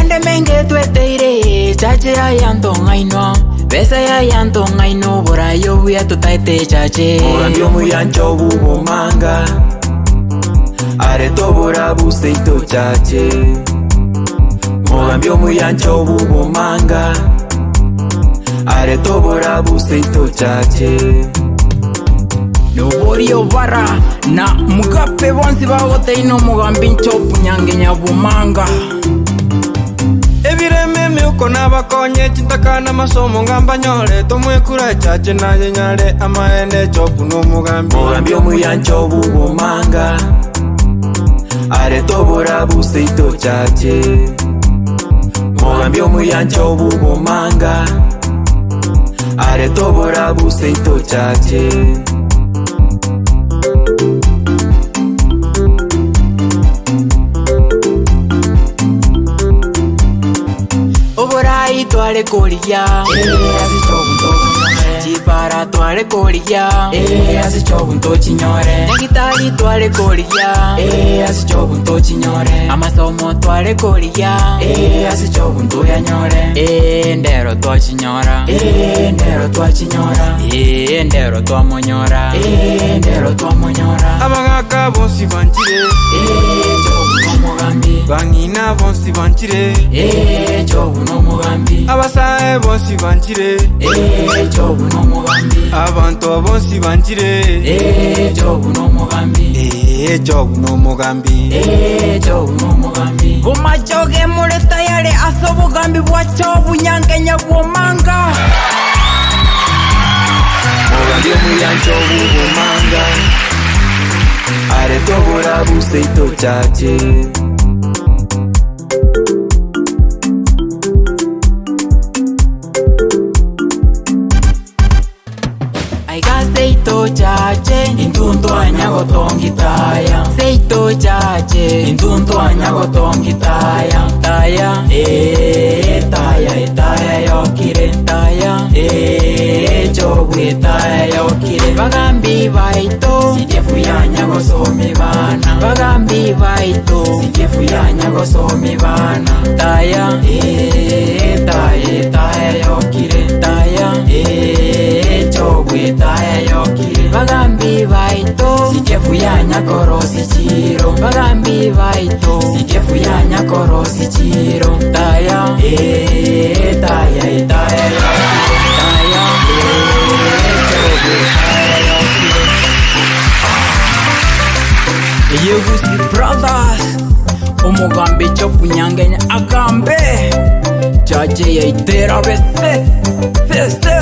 Ende menge tweteire chache ya yanto ngaino Besa ya yanto ngaino bora yo buya tutaite chache Mogambio muyancho bubo manga Areto bora buseito chache Mogambio muyancho bubo manga Areto bora buseito chache Noborio bara na mugape bonsi bagote ino mugambincho punyange nyabumanga Ebireme myuko nabakonye chitakana masomo ngamba nyole tomwekura chache naye nyale amaende chopu no mugambi Mogambio muyancho bubo manga Areto bora buseito chache Mogambio muyancho bubo manga Areto bora buseito chache Oborai twale kolia Chipara twale kolia Asichobunto chinyore Negitari twale kolia Asichobunto chinyore Amasomo twale kolia Asichobunto yanyore Ndero twa chinyora Ndero twa chinyora Ndero twa monyora Ndero twa monyora Abagaka bonsi banchire Chobuno mugambi Bangina bonsi banchire Chobuno mugambi Abasae bonsi banchire Chobuno mugambi Abantu bonsi banchire Chobuno mugambi Chobuno mugambi Chobuno mugambi Bumachoge muleta yale aso bugambi bwacho bunyange nyabumanga Mogambio muyancho bubo manga Areto bora buseito chache Aiga seito chache Intunto anyago tongitaya Seito chache Intunto anyago tongitaya Taya Taya Taya yokire Taya Chobwe taya yokire Bagambi baito Sikefu yanyago somi bana Bagambi baito Sikefu yanyago somi bana Taya Taya yokire Taya Chobwe taya yokire Bagambi baito Sikefu yanyakorosi chiro Bagambi baito Sikefu yanyakorosi chiro Taya Taya yokire Taya Chobwe taya yokire Yegusi brothers Omugambi chopunyangenya agambe Chache yaitera bese Feste